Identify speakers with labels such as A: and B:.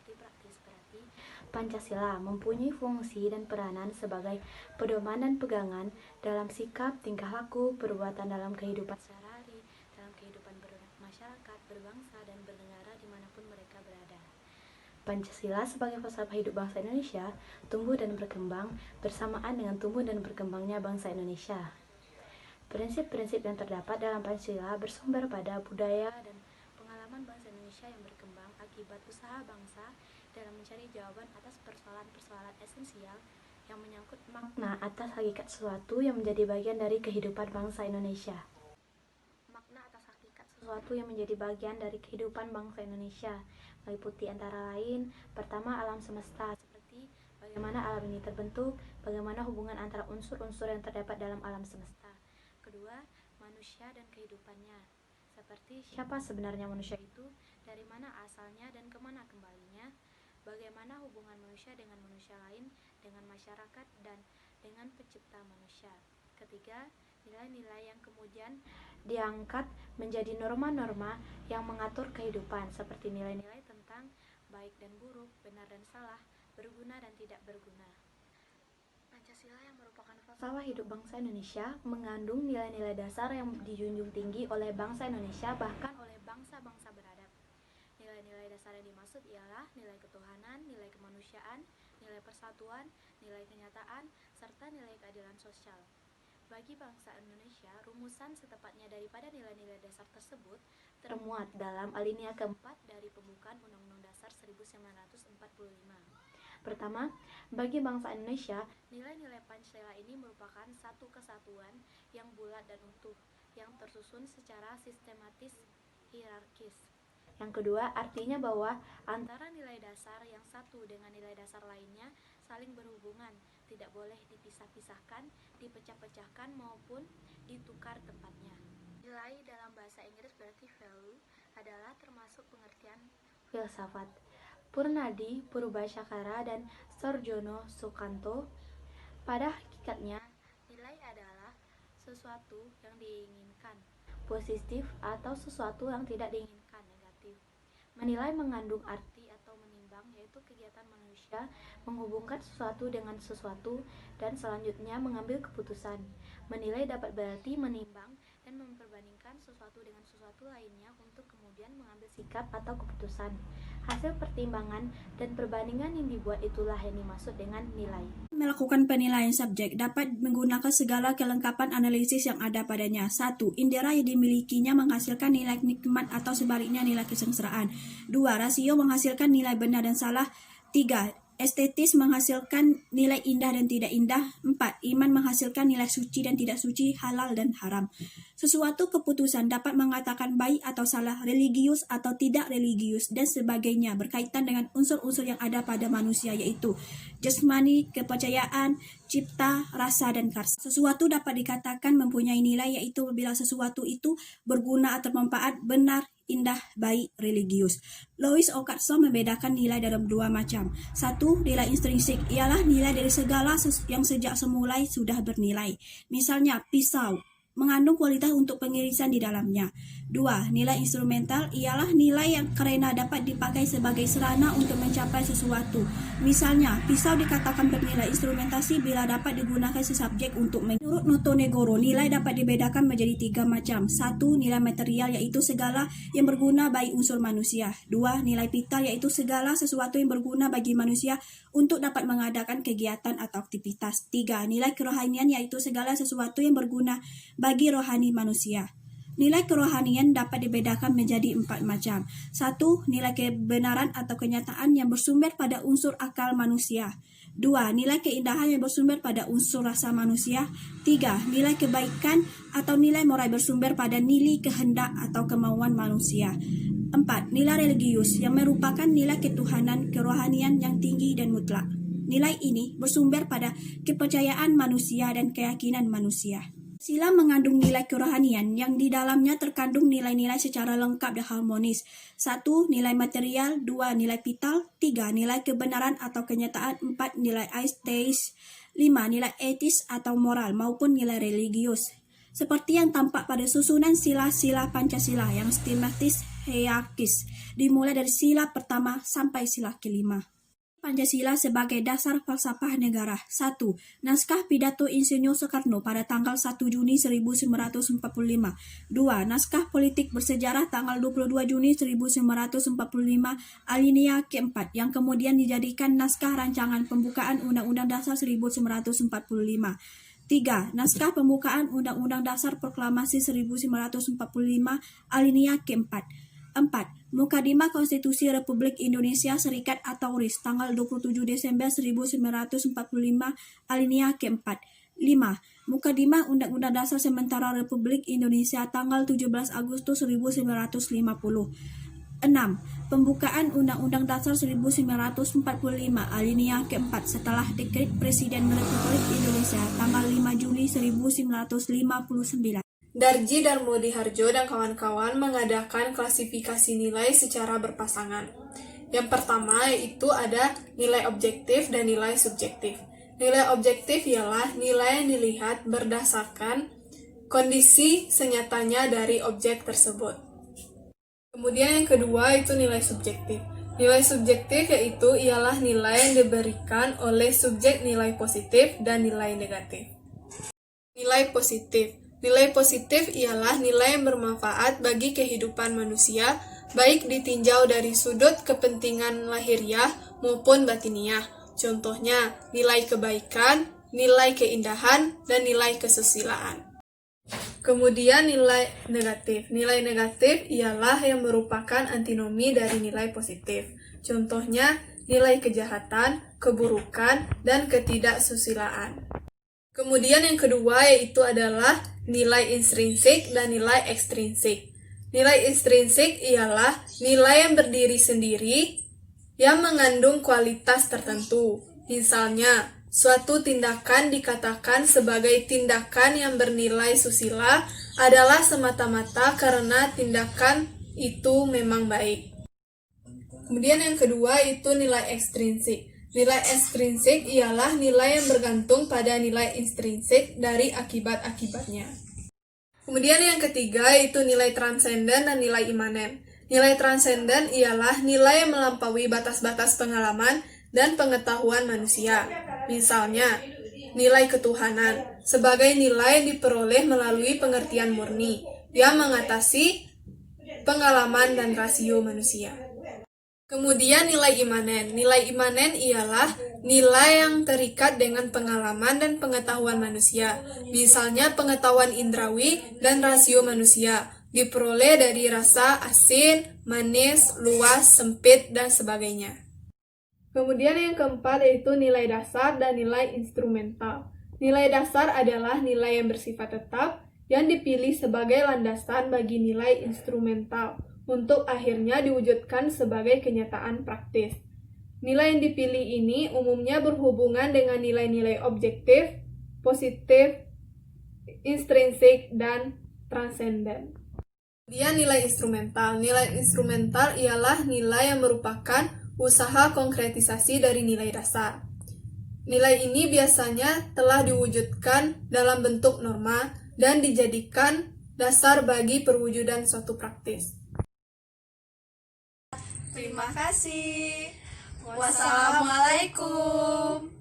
A: bukti praktis berarti Pancasila mempunyai fungsi dan peranan sebagai pedoman dan pegangan dalam sikap, tingkah laku, perbuatan dalam kehidupan sehari-hari, dalam kehidupan bermasyarakat, berbangsa, dan bernegara dimanapun mereka berada. Pancasila sebagai falsafah hidup bangsa Indonesia tumbuh dan berkembang bersamaan dengan tumbuh dan berkembangnya bangsa Indonesia. Prinsip-prinsip yang terdapat dalam Pancasila bersumber pada budaya dan pengalaman bangsa Indonesia yang berkembang akibat usaha bangsa dalam mencari jawaban atas persoalan-persoalan esensial yang menyangkut makna atas hakikat sesuatu yang menjadi bagian dari kehidupan bangsa Indonesia. Makna atas hakikat sesuatu yang menjadi bagian dari kehidupan bangsa Indonesia meliputi antara lain, pertama alam semesta, seperti bagaimana alam ini terbentuk, bagaimana hubungan antara unsur-unsur yang terdapat dalam alam semesta. Kedua, manusia dan kehidupannya, seperti siapa sebenarnya manusia itu, dari mana asalnya dan kemana kembalinya, bagaimana hubungan manusia dengan manusia lain, dengan masyarakat, dan dengan pencipta manusia. Ketiga, nilai-nilai yang kemudian diangkat menjadi norma-norma yang mengatur kehidupan, seperti nilai-nilai tentang baik dan buruk, benar dan salah, berguna dan tidak berguna. Pancasila yang merupakan falsafah hidup bangsa Indonesia mengandung nilai-nilai dasar yang dijunjung tinggi oleh bangsa Indonesia, bahkan oleh bangsa-bangsa beradab. Nilai-nilai dasar yang dimaksud ialah nilai ketuhanan, nilai kemanusiaan, nilai persatuan, nilai kenyataan, serta nilai keadilan sosial. Bagi bangsa Indonesia, rumusan setepatnya daripada nilai-nilai dasar tersebut termuat dalam alinea keempat dari pembukaan Undang-Undang Dasar 1945. Pertama, bagi bangsa Indonesia, nilai-nilai Pancasila ini merupakan satu kesatuan yang bulat dan utuh, yang tersusun secara sistematis hierarkis. Yang kedua, artinya bahwa antara nilai dasar yang satu dengan nilai dasar lainnya saling berhubungan, tidak boleh dipisah-pisahkan, dipecah-pecahkan maupun ditukar tempatnya. Nilai dalam bahasa Inggris berarti value adalah termasuk pengertian filsafat. Purnadi Purbasyakara dan Sarjono Sukanto, pada hakikatnya nilai adalah sesuatu yang diinginkan, positif, atau sesuatu yang tidak diinginkan, negatif. Menilai mengandung arti atau menimbang, yaitu kegiatan manusia menghubungkan sesuatu dengan sesuatu dan selanjutnya mengambil keputusan. Menilai dapat berarti menimbang dan memperbandingkan sesuatu dengan sesuatu lainnya untuk kemudian mengambil sikap atau keputusan. Hasil pertimbangan dan perbandingan yang dibuat itulah yang dimaksud dengan nilai.
B: Melakukan penilaian subjek dapat menggunakan segala kelengkapan analisis yang ada padanya. 1. Indera yang dimilikinya menghasilkan nilai nikmat atau sebaliknya nilai kesengsaraan. 2. Rasio menghasilkan nilai benar dan salah. 3. Estetis menghasilkan nilai indah dan tidak indah. 4. Iman menghasilkan nilai suci dan tidak suci, halal dan haram. Sesuatu keputusan dapat mengatakan baik atau salah, religius atau tidak religius, dan sebagainya berkaitan dengan unsur-unsur yang ada pada manusia, yaitu jasmani, kepercayaan, cipta, rasa, dan karsa. Sesuatu dapat dikatakan mempunyai nilai, yaitu bila sesuatu itu berguna atau bermanfaat, benar, indah, baik, religius. Lois Oakatson membedakan nilai dalam dua macam. 1. Nilai intrinsik ialah nilai dari segala yang sejak semula sudah bernilai. Misalnya, pisau mengandung kualitas untuk pengirisan di dalamnya. 2. Nilai instrumental ialah nilai yang karena dapat dipakai sebagai sarana untuk mencapai sesuatu. Misalnya, pisau dikatakan bernilai instrumentasi bila dapat digunakan sesubjek untuk menurut Notonegoro, nilai dapat dibedakan menjadi 3 macam. 1. Nilai material, yaitu segala yang berguna bagi unsur manusia. 2. Nilai vital, yaitu segala sesuatu yang berguna bagi manusia untuk dapat mengadakan kegiatan atau aktivitas. 3. Nilai kerohanian, yaitu segala sesuatu yang berguna bagi rohani manusia. Nilai kerohanian dapat dibedakan menjadi 4 macam. 1. Nilai kebenaran atau kenyataan yang bersumber pada unsur akal manusia. 2. Nilai keindahan yang bersumber pada unsur rasa manusia. 3. Nilai kebaikan atau nilai moral bersumber pada nilai kehendak atau kemauan manusia. 4. Nilai religius yang merupakan nilai ketuhanan, kerohanian yang tinggi dan mutlak. Nilai ini bersumber pada kepercayaan manusia dan keyakinan manusia. Sila mengandung nilai kerohanian yang di dalamnya terkandung nilai-nilai secara lengkap dan harmonis. 1. Nilai material. 2. Nilai vital. 3. Nilai kebenaran atau kenyataan. 4. Nilai ateis. 5. Nilai etis atau moral maupun nilai religius. Seperti yang tampak pada susunan sila-sila Pancasila yang sistematis hierarkis, dimulai dari sila pertama sampai sila kelima. Pancasila sebagai dasar falsafah negara. 1. Naskah Pidato Insinyur Soekarno pada tanggal 1 Juni 1945. 2. Naskah Politik Bersejarah tanggal 22 Juni 1945 alinea keempat yang kemudian dijadikan naskah rancangan pembukaan Undang-Undang Dasar 1945. 3. Naskah Pembukaan Undang-Undang Dasar Proklamasi 1945 alinea keempat. 4. Mukadimah Konstitusi Republik Indonesia Serikat atau RIS tanggal 27 Desember 1945 alinea keempat. 5. Mukadimah Undang-Undang Dasar Sementara Republik Indonesia tanggal 17 Agustus 1950. 6. Pembukaan Undang-Undang Dasar 1945 alinea keempat setelah Dekret Presiden Republik Indonesia tanggal 5 Juli 1959.
C: Darji Darmodi Harjo dan kawan-kawan mengadakan klasifikasi nilai secara berpasangan. Yang pertama yaitu ada nilai objektif dan nilai subjektif. Nilai objektif ialah nilai yang dilihat berdasarkan kondisi senyatanya dari objek tersebut. Kemudian yang kedua itu nilai subjektif. Nilai subjektif yaitu ialah nilai yang diberikan oleh subjek nilai positif dan nilai negatif. Nilai positif. Nilai positif ialah nilai yang bermanfaat bagi kehidupan manusia, baik ditinjau dari sudut kepentingan lahiriah maupun batiniah. Contohnya, nilai kebaikan, nilai keindahan, dan nilai kesusilaan. Kemudian nilai negatif. Nilai negatif ialah yang merupakan antinomi dari nilai positif. Contohnya, nilai kejahatan, keburukan, dan ketidaksusilaan. Kemudian yang kedua yaitu adalah nilai intrinsik dan nilai ekstrinsik. Nilai intrinsik ialah nilai yang berdiri sendiri yang mengandung kualitas tertentu. Misalnya, suatu tindakan dikatakan sebagai tindakan yang bernilai susila adalah semata-mata karena tindakan itu memang baik. Kemudian yang kedua itu nilai ekstrinsik. Nilai ekstrinsik ialah nilai yang bergantung pada nilai intrinsik dari akibat-akibatnya. Kemudian yang ketiga yaitu nilai transenden dan nilai imanen. Nilai transenden ialah nilai yang melampaui batas-batas pengalaman dan pengetahuan manusia. Misalnya, nilai ketuhanan sebagai nilai yang diperoleh melalui pengertian murni yang mengatasi pengalaman dan rasio manusia. Kemudian nilai imanen. Nilai imanen ialah nilai yang terikat dengan pengalaman dan pengetahuan manusia. Misalnya pengetahuan indrawi dan rasio manusia diperoleh dari rasa asin, manis, luas, sempit, dan sebagainya. Kemudian yang keempat yaitu nilai dasar dan nilai instrumental. Nilai dasar adalah nilai yang bersifat tetap yang dipilih sebagai landasan bagi nilai instrumental untuk akhirnya diwujudkan sebagai kenyataan praktis. Nilai yang dipilih ini umumnya berhubungan dengan nilai-nilai objektif, positif, intrinsik, dan transenden. Kemudian nilai instrumental. Nilai instrumental ialah nilai yang merupakan usaha konkretisasi dari nilai dasar. Nilai ini biasanya telah diwujudkan dalam bentuk norma dan dijadikan dasar bagi perwujudan suatu praktis.
D: Terima kasih. Wassalamualaikum.